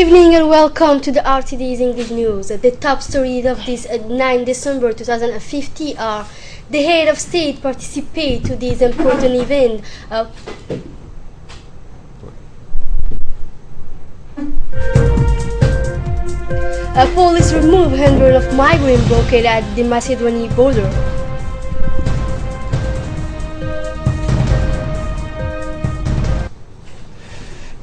evening and welcome to the RTD's English News. The top stories of this 9 December 2050 are: the head of state participate to this important event. Police remove hundreds of migrant blockade at the Macedonian border.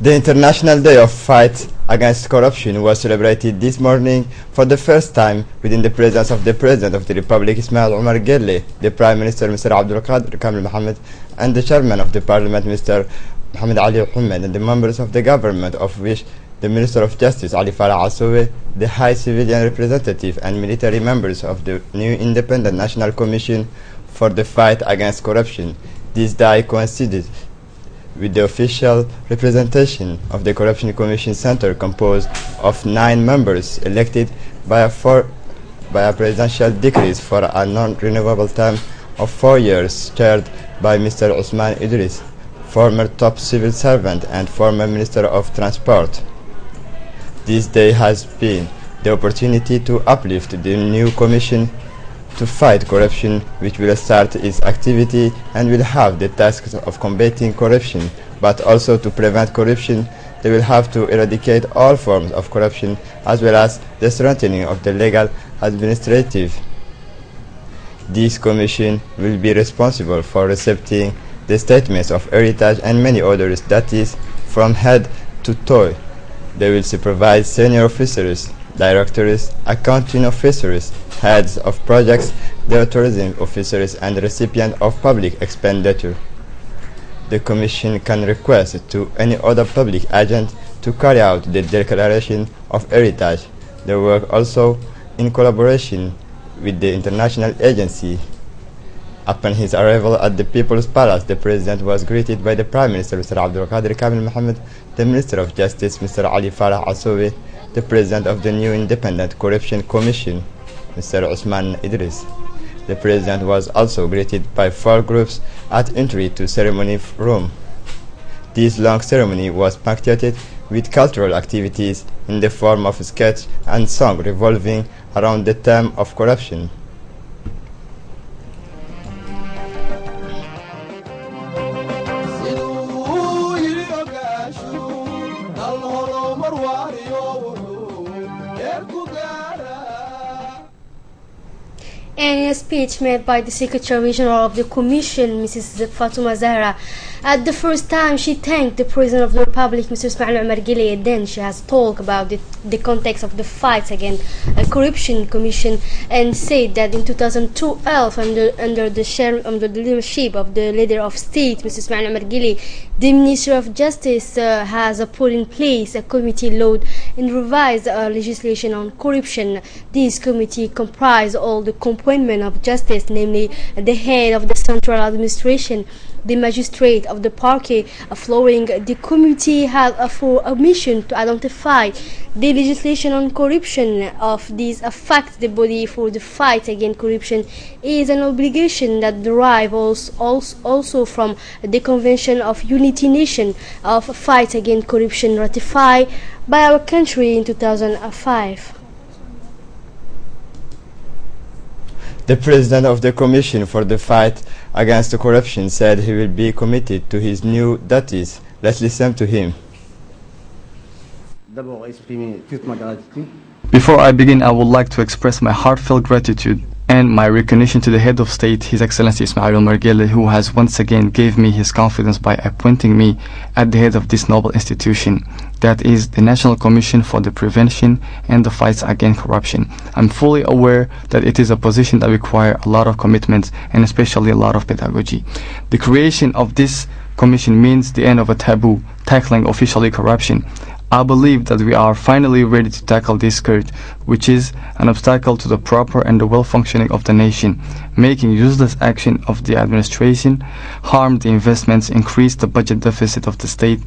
The International Day of Fight Against Corruption was celebrated this morning for the first time within the presence of the President of the Republic, Ismail Omar Guelleh, the Prime Minister, Mr. Abdul Qadir Kamil Mohammed, and the Chairman of the Parliament, Mr. Mohammed Ali Mohammed, and the members of the government, of which the Minister of Justice, Ali Farah Assowe, the High Civilian Representative, and military members of the new Independent National Commission for the Fight Against Corruption. This day coincided with the official representation of the Corruption Commission Center, composed of 9 members elected by a presidential decree for a non-renewable term of 4 years, chaired by Mr. Usman Idris, former top civil servant and former Minister of Transport. This day has been the opportunity to uplift the new commission to fight corruption, which will start its activity and will have the task of combating corruption, but also to prevent corruption. They will have to eradicate all forms of corruption, as well as the strengthening of the legal administrative. This commission will be responsible for receiving the statements of heritage and many others, that is, from head to toe. They will supervise senior officers, directors, accounting officers, heads of projects, the tourism officers, and recipients of public expenditure. The Commission can request to any other public agent to carry out the declaration of heritage. They work also in collaboration with the international agency. Upon his arrival at the People's Palace, the President was greeted by the Prime Minister, Mr. Abdul Qadir Kamil Mohammed, the Minister of Justice, Mr. Ali Farah Assowe, the President of the new Independent Corruption Commission, Mr. Usman Idris. The President was also greeted by 4 groups at entry to ceremony room. This long ceremony was punctuated with cultural activities in the form of sketch and song revolving around the theme of corruption. In a speech made by the Secretary General of the Commission, Mrs. Fatuma Zahra, at the first time she thanked the President of the Republic, Mr. Ismail Omar Guelleh. Then she has talked about the context of the fight against a corruption commission and said that in 2012, under the leadership of the leader of state, Mr. Ismail Omar Guelleh, the Ministry of Justice has put in place a committee led and revised legislation on corruption. This committee comprised all the components of justice, namely the head of the central administration, the magistrate of the parquet. Following the committee had for a mission to identify the legislation on corruption. Of these affects the body for the fight against corruption is an obligation that derives also from the Convention of United Nations of Fight Against Corruption, ratified by our country in 2005. The President of the Commission for the Fight Against Corruption said he will be committed to his new duties. Let's listen to him. Before I begin, I would like to express my heartfelt gratitude and my recognition to the head of state, His Excellency Ismail Omar Guelleh, who has once again gave me his confidence by appointing me at the head of this noble institution, that is the National Commission for the Prevention and the Fight Against Corruption. I'm fully aware that it is a position that requires a lot of commitment and especially a lot of pedagogy. The creation of this commission means the end of a taboo, tackling officially corruption. I believe that we are finally ready to tackle this scourge, which is an obstacle to the proper and the well-functioning of the nation, making useless action of the administration, harm the investments, increase the budget deficit of the state.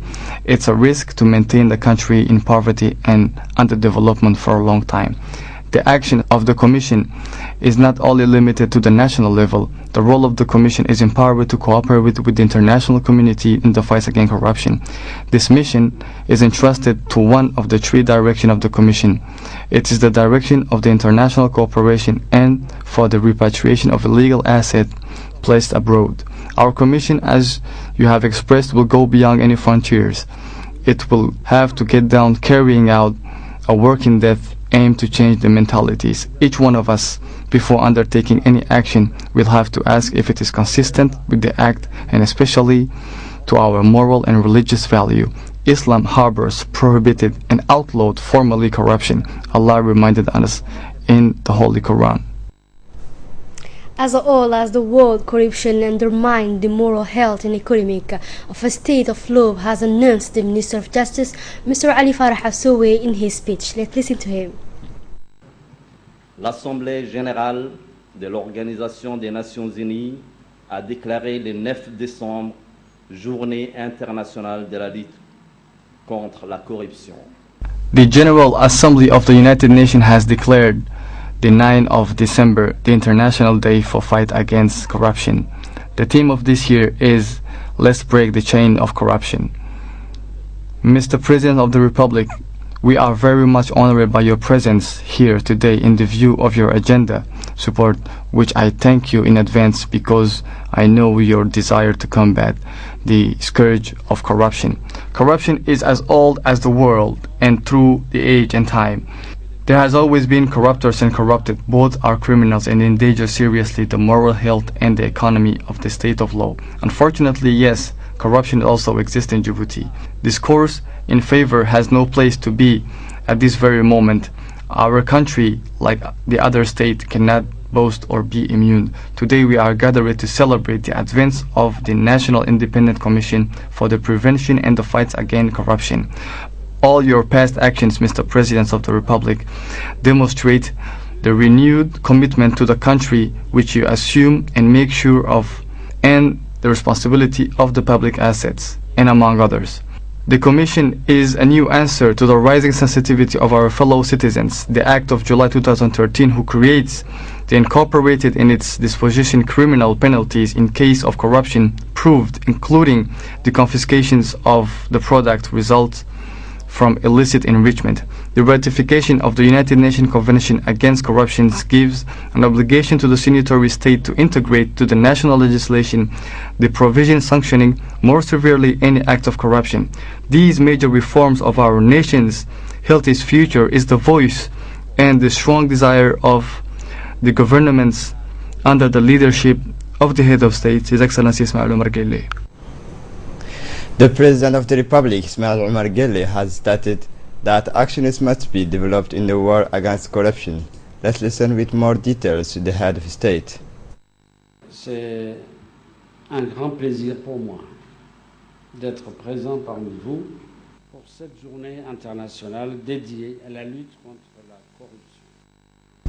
It's a risk to maintain the country in poverty and underdevelopment for a long time. The action of the Commission is not only limited to the national level. The role of the Commission is empowered to cooperate with the international community in the fight against corruption. This mission is entrusted to one of the three directions of the Commission. It is the direction of the international cooperation and for the repatriation of illegal assets placed abroad. Our Commission, as you have expressed, will go beyond any frontiers. It will have to get down carrying out a work in depth aim to change the mentalities. Each one of us, before undertaking any action, will have to ask if it is consistent with the act and especially to our moral and religious value. Islam harbors, prohibited and outlawed formally corruption. Allah reminded us in the Holy Quran. As all as the world, corruption undermines the moral health and economic of a state of law, has announced the Minister of Justice, Mr. Ali Farah Hassoui, in his speech. Let's listen to him. L'Assemblée générale de l'Organisation des Nations Unies a déclaré le 9 décembre Journée internationale de la lutte contre la corruption. The General Assembly of the United Nations has declared the 9th of December the International Day for Fight Against Corruption. The theme of this year is Let's Break the Chain of Corruption. Mr. President of the Republic, we are very much honored by your presence here today in the view of your agenda support, which I thank you in advance because I know your desire to combat the scourge of corruption. Corruption is as old as the world and through the age and time. There has always been corruptors and corrupted. Both are criminals and endanger seriously the moral health and the economy of the state of law. Unfortunately, yes, corruption also exists in Djibouti. Discourse in favor has no place to be at this very moment. Our country, like the other state, cannot boast or be immune. Today we are gathered to celebrate the advance of the National Independent Commission for the Prevention and the Fight Against Corruption. All your past actions, Mr. President of the Republic, demonstrate the renewed commitment to the country which you assume and make sure of, and the responsibility of the public assets, and among others. The Commission is a new answer to the rising sensitivity of our fellow citizens. The Act of July 2013, who creates the incorporated in its disposition criminal penalties in case of corruption, proved, including the confiscations of the product results from illicit enrichment. The ratification of the United Nations Convention Against Corruption gives an obligation to the signatory state to integrate to the national legislation the provision sanctioning more severely any act of corruption. These major reforms of our nation's healthy future is the voice and the strong desire of the governments under the leadership of the head of state, His Excellency Ismail Omar Guelleh. The President of the Republic, Ismail Omar Guelleh, has stated that actions must be developed in the war against corruption. Let's listen with more details to the head of state. C'est un grand plaisir pour moi d'être présent parmi vous pour cette journée internationale dédiée à la lutte contre la corruption.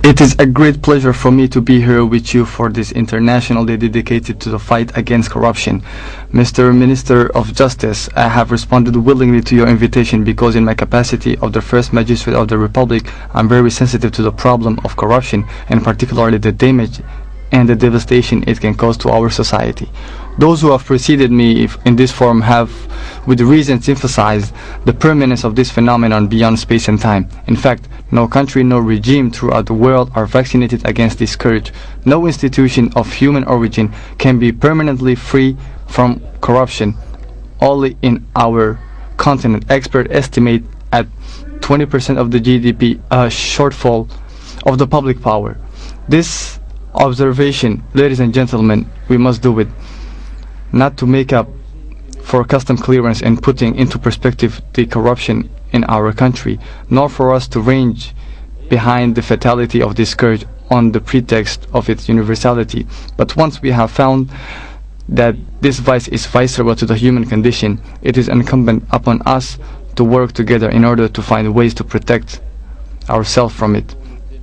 It is a great pleasure for me to be here with you for this International Day dedicated to the fight against corruption. Mr. Minister of Justice, I have responded willingly to your invitation because in my capacity of the First Magistrate of the Republic, I'm very sensitive to the problem of corruption and particularly the damage and the devastation it can cause to our society. Those who have preceded me in this forum have with reasons emphasized the permanence of this phenomenon beyond space and time. In fact, no country, no regime throughout the world are vaccinated against this scourge. No institution of human origin can be permanently free from corruption. Only in our continent, experts estimate at 20% of the GDP a shortfall of the public power. This observation, ladies and gentlemen, we must do it, not to make up for custom clearance and putting into perspective the corruption in our country, nor for us to range behind the fatality of this scourge on the pretext of its universality. But once we have found that this vice is visceral to the human condition, it is incumbent upon us to work together in order to find ways to protect ourselves from it,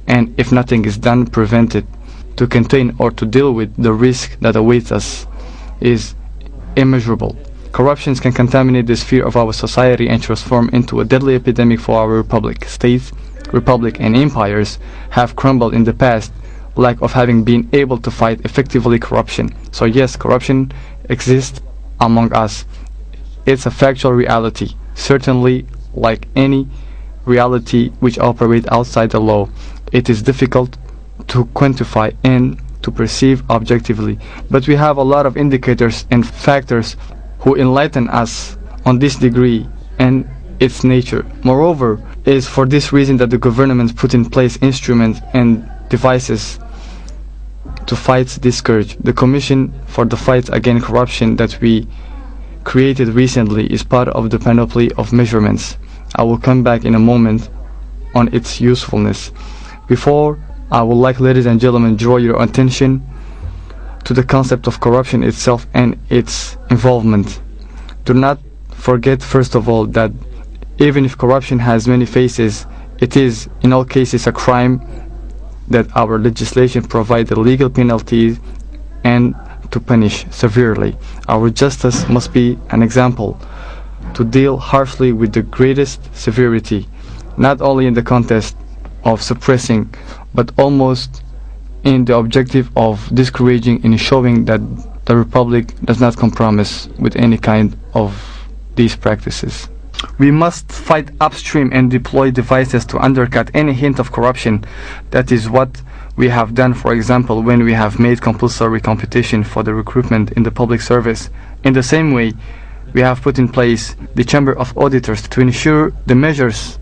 and if nothing is done, prevent it. To contain or to deal with the risk that awaits us is immeasurable. Corruption can contaminate the sphere of our society and transform into a deadly epidemic for our republic. States, republic and empires have crumbled in the past, lack of having been able to fight effectively corruption. So yes, corruption exists among us. It's a factual reality, certainly like any reality which operates outside the law. It is difficult to quantify and to perceive objectively, but we have a lot of indicators and factors who enlighten us on this degree and its nature. Moreover, it is for this reason that the government put in place instruments and devices to fight this scourge. The Commission for the Fight Against Corruption that we created recently is part of the panoply of measurements. I will come back in a moment on its usefulness. Before, I would like, ladies and gentlemen, draw your attention to the concept of corruption itself and its involvement. Do not forget, first of all, that even if corruption has many faces, it is in all cases a crime that our legislation provides the legal penalties and to punish severely. Our justice must be an example to deal harshly with the greatest severity, not only in the context of suppressing, but almost in the objective of discouraging and showing that the Republic does not compromise with any kind of these practices. We must fight upstream and deploy devices to undercut any hint of corruption. That is what we have done, for example, when we have made compulsory competition for the recruitment in the public service. In the same way, we have put in place the Chamber of Auditors to ensure the measures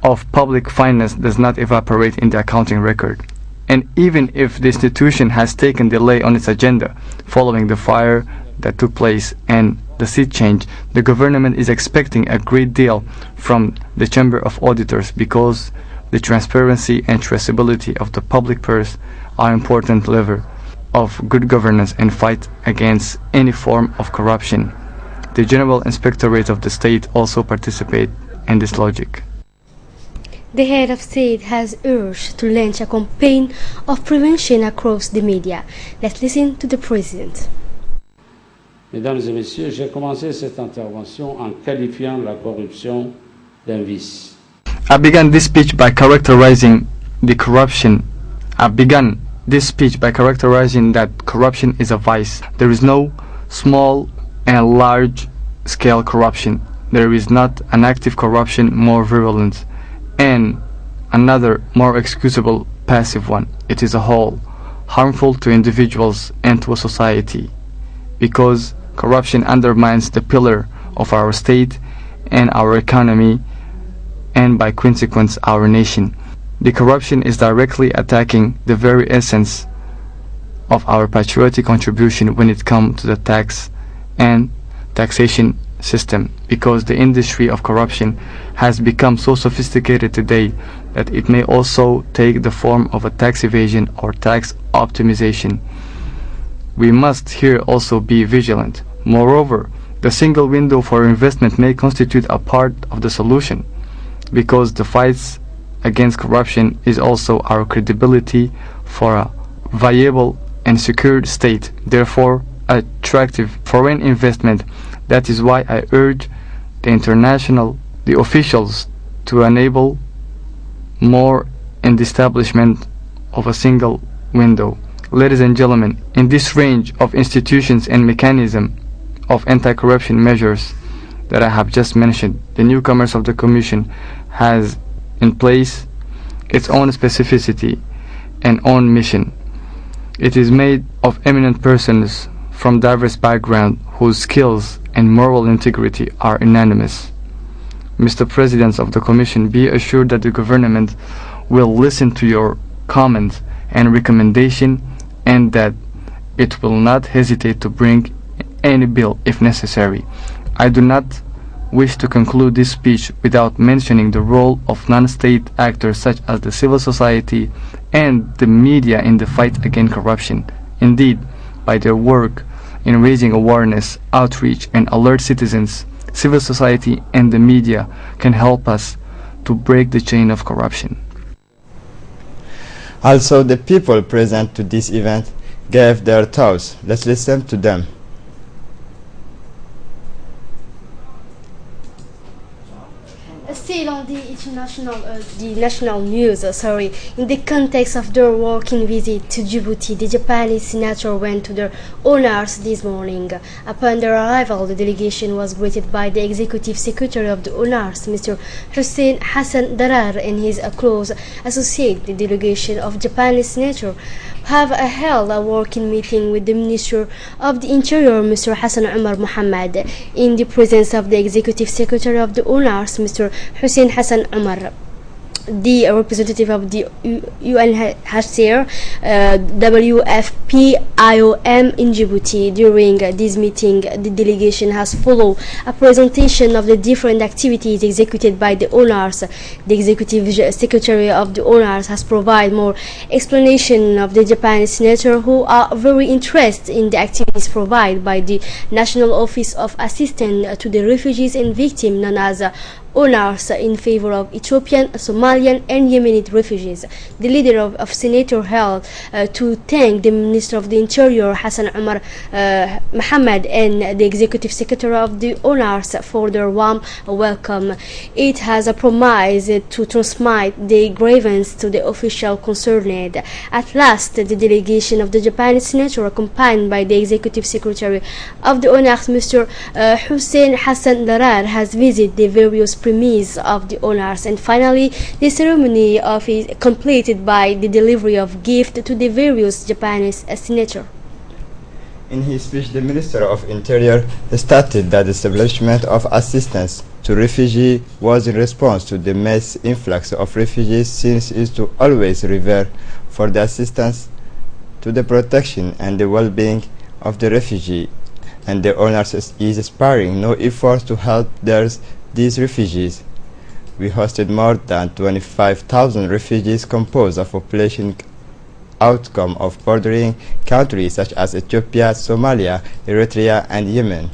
of public finance does not evaporate in the accounting record. And even if the institution has taken delay on its agenda following the fire that took place and the seat change, the government is expecting a great deal from the Chamber of Auditors because the transparency and traceability of the public purse are important lever of good governance and fight against any form of corruption. The General Inspectorate of the State also participate in this logic. The head of state has urged to launch a campaign of prevention across the media. Let's listen to the president. Mesdames et messieurs, j'ai commencé cette intervention en qualifiant la corruption d'un vice. I began this speech by characterizing that corruption is a vice. There is no small and large scale corruption. There is not an active corruption more virulent and another more excusable passive one. It is a whole, harmful to individuals and to a society, because corruption undermines the pillar of our state and our economy, and by consequence our nation. The corruption is directly attacking the very essence of our patriotic contribution when it comes to the tax and taxation system, because the industry of corruption has become so sophisticated today that it may also take the form of a tax evasion or tax optimization. We must here also be vigilant. Moreover, the single window for investment may constitute a part of the solution, because the fights against corruption is also our credibility for a viable and secure state, therefore attractive foreign investment. That is why I urge the officials to enable more in the establishment of a single window. Ladies and gentlemen, in this range of institutions and mechanism of anti-corruption measures that I have just mentioned, the newcomers of the Commission has in place its own specificity and own mission. It is made of eminent persons from diverse backgrounds whose skills and moral integrity are unanimous. Mr. President of the Commission, be assured that the government will listen to your comments and recommendation, and that it will not hesitate to bring any bill if necessary. I do not wish to conclude this speech without mentioning the role of non-state actors such as the civil society and the media in the fight against corruption. Indeed, by their work in raising awareness, outreach, and alert citizens, civil society and the media can help us to break the chain of corruption. Also, the people present to this event gave their thoughts. Let's listen to them. Still on the national news, in the context of their working visit to Djibouti, the Japanese senator went to their honors this morning. Upon their arrival, the delegation was greeted by the executive secretary of the honors, Mr. Hussein Hassan Darar, and his close associate. The delegation of Japanese senator have held a working meeting with the Minister of the Interior, Mr. Hassan Umar Muhammad, in the presence of the Executive Secretary of the honors, Mr. Hussein Hassan Umar. The representative of the UNHCR, WFPIOM in Djibouti. During this meeting, the delegation has followed a presentation of the different activities executed by the honors. The executive secretary of the honors has provided more explanation of the Japanese senator, who are very interested in the activities provided by the National Office of Assistance to the Refugees and Victims, known as honors, in favor of Ethiopian, Somalian and Yemeni refugees. The leader of Senator held to thank the Minister of the Interior, Hassan Umar Muhammad, and the Executive Secretary of the honors for their warm welcome. It has promised to transmit the grievance to the official concerned. At last, the delegation of the Japanese senator, accompanied by the Executive Secretary of the honors, Mr. Hussein Hassan Darar, has visited the various premises of the honors, and finally the ceremony is completed by the delivery of gifts to the various Japanese senators. In his speech, the Minister of Interior stated that the establishment of assistance to refugees was in response to the mass influx of refugees, since it is to always revere for the assistance to the protection and the well-being of the refugee, and the honors is sparing no efforts to help these refugees. We hosted more than 25,000 refugees composed of population outcome of bordering countries such as Ethiopia, Somalia, Eritrea and Yemen.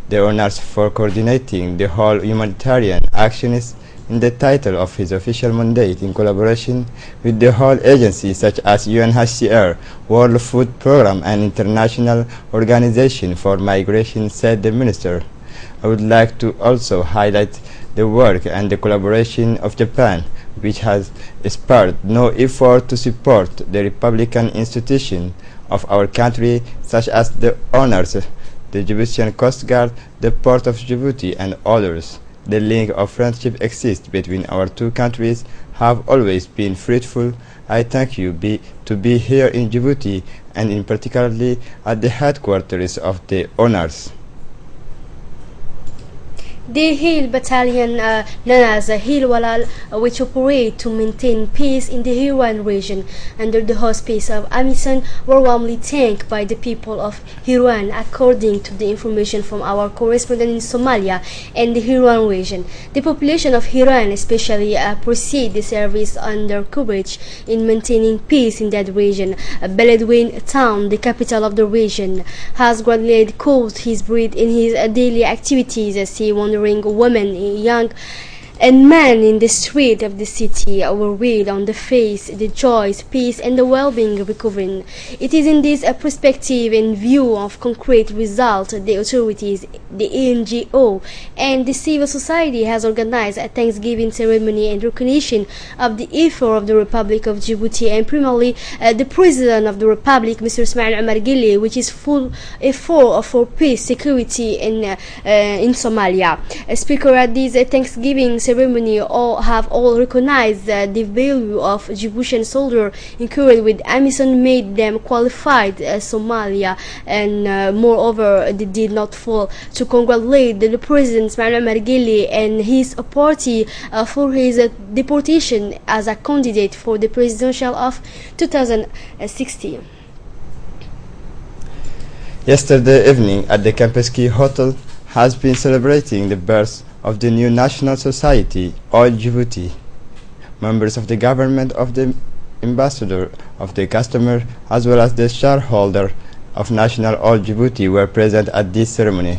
The honors for coordinating the whole humanitarian action is in the title of his official mandate, in collaboration with the whole agencies such as UNHCR, World Food Programme and International Organization for Migration, said the minister. I would like to also highlight the work and the collaboration of Japan, which has spared no effort to support the republican institutions of our country, such as the honors, the Djiboutian Coast Guard, the Port of Djibouti and others. The link of friendship exists between our two countries have always been fruitful. I thank you to be here in Djibouti, and in particularly at the headquarters of the honors. The Hill Battalion, known as Hill Walal, which operate to maintain peace in the Hirwan region under the auspices of AMISOM, were warmly thanked by the people of Hirwan, according to the information from our correspondent in Somalia and the Hirwan region. The population of Hirwan especially appreciate the service under coverage in maintaining peace in that region. Beledweyne town, the capital of the region, has gradually caused his breath in his daily activities, as he wandering women, young and men in the street of the city were read on the face the joys, peace and the well-being recovering. It is in this perspective, in view of concrete results, the authorities, the NGO and the civil society has organized a Thanksgiving ceremony and recognition of the effort of the Republic of Djibouti, and primarily the President of the Republic, Mr. Ismail Omar Guelleh, which is full effort for peace, security in Somalia. A speaker at this Thanksgiving ceremony all recognized the value of Djiboutian soldiers, encouraged with AMISOM, made them qualified Somalia, and moreover they did not fail to congratulate the President Ismail Omar Guelleh and his party for his deportation as a candidate for the presidential of 2016. Yesterday evening at the Campus Key Hotel has been celebrating the birth of the new National Society, Oil Djibouti. Members of the government, of the ambassador, of the customer, as well as the shareholder of National Oil Djibouti were present at this ceremony.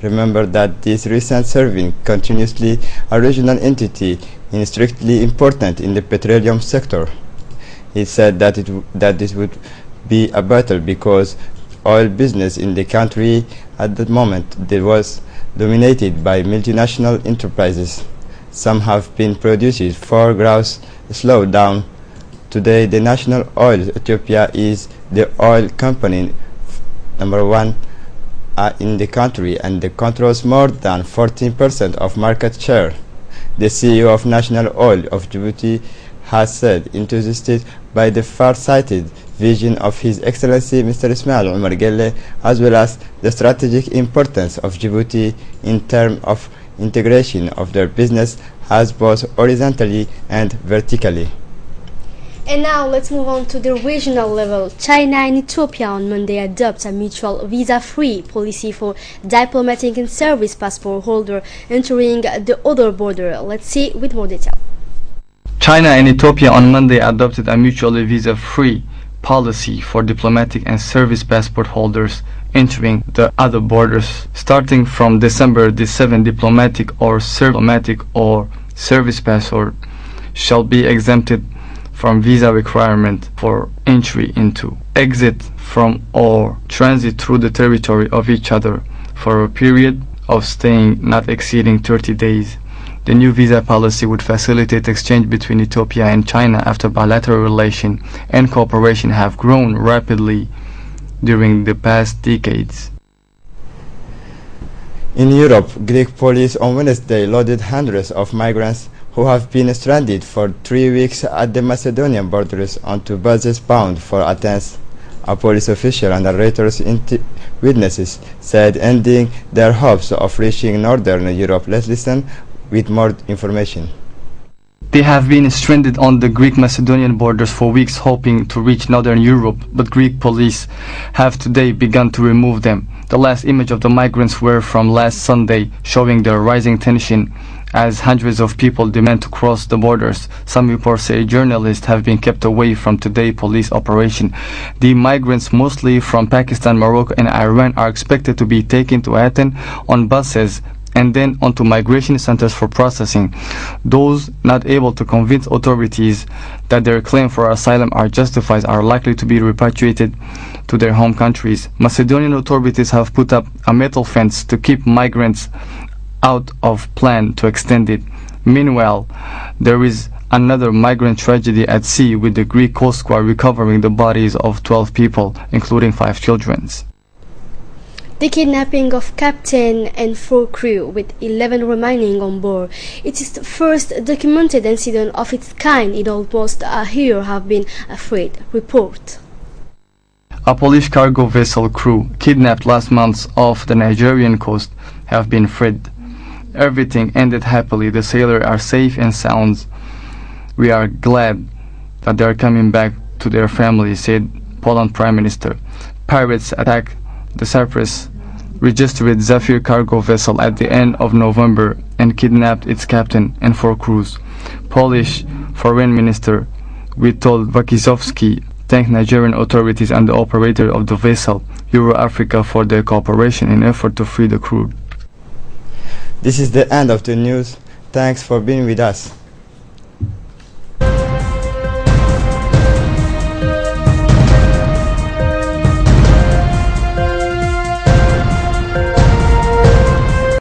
Remember that this recent serving continuously a regional entity is strictly important in the petroleum sector. He said that this would be a battle because oil business in the country at that moment was dominated by multinational enterprises. Some have been produced. 4 growth slowed down. Today, the national oil Ethiopia is the oil company number 1 in the country and controls more than 14% of market share. The CEO of National Oil of Djibouti has said enthusiastic by the far-sighted vision of His Excellency Mr. Ismail Omar Guelleh, as well as the strategic importance of Djibouti in terms of integration of their business as both horizontally and vertically. And now let's move on to the regional level. China and Ethiopia on Monday adopt a mutual visa-free policy for diplomatic and service passport holder entering the other border. Let's see with more detail. China and Ethiopia on Monday adopted a mutually visa-free policy for diplomatic and service passport holders entering the other borders. Starting from December, the 7 diplomatic or service passport shall be exempted from visa requirement for entry into, exit from, or transit through the territory of each other for a period of staying not exceeding 30 days. The new visa policy would facilitate exchange between Ethiopia and China after bilateral relations and cooperation have grown rapidly during the past decades. In Europe, Greek police on Wednesday loaded hundreds of migrants who have been stranded for 3 weeks at the Macedonian borders onto buses bound for Athens. A police official and narrators witnesses said ending their hopes of reaching northern Europe. Let's listen with more information. They have been stranded on the Greek-Macedonian borders for weeks hoping to reach northern Europe, but Greek police have today begun to remove them. The last image of the migrants were from last Sunday, showing the rising tension as hundreds of people demand to cross the borders. Some reports say journalists have been kept away from today's police operation. The migrants, mostly from Pakistan, Morocco and Iran, are expected to be taken to Athens on buses and then onto migration centers for processing. Those not able to convince authorities that their claim for asylum are justified are likely to be repatriated to their home countries. Macedonian authorities have put up a metal fence to keep migrants out of plan to extend it. Meanwhile, there is another migrant tragedy at sea, with the Greek Coast Guard recovering the bodies of 12 people, including 5 children. The kidnapping of captain and 4 crew, with 11 remaining on board. It is the first documented incident of its kind in almost a year, have been afraid. Report. A Polish cargo vessel crew kidnapped last month off the Nigerian coast have been freed. Everything ended happily. The sailors are safe and sound. We are glad that they are coming back to their families, said Poland Prime Minister. Pirates attacked the Cyprus registered Zafir cargo vessel at the end of November and kidnapped its captain and 4 crews. Polish Foreign Minister Witold Wakizowski thanked Nigerian authorities and the operator of the vessel, Euro Africa, for their cooperation in effort to free the crew. This is the end of the news. Thanks for being with us.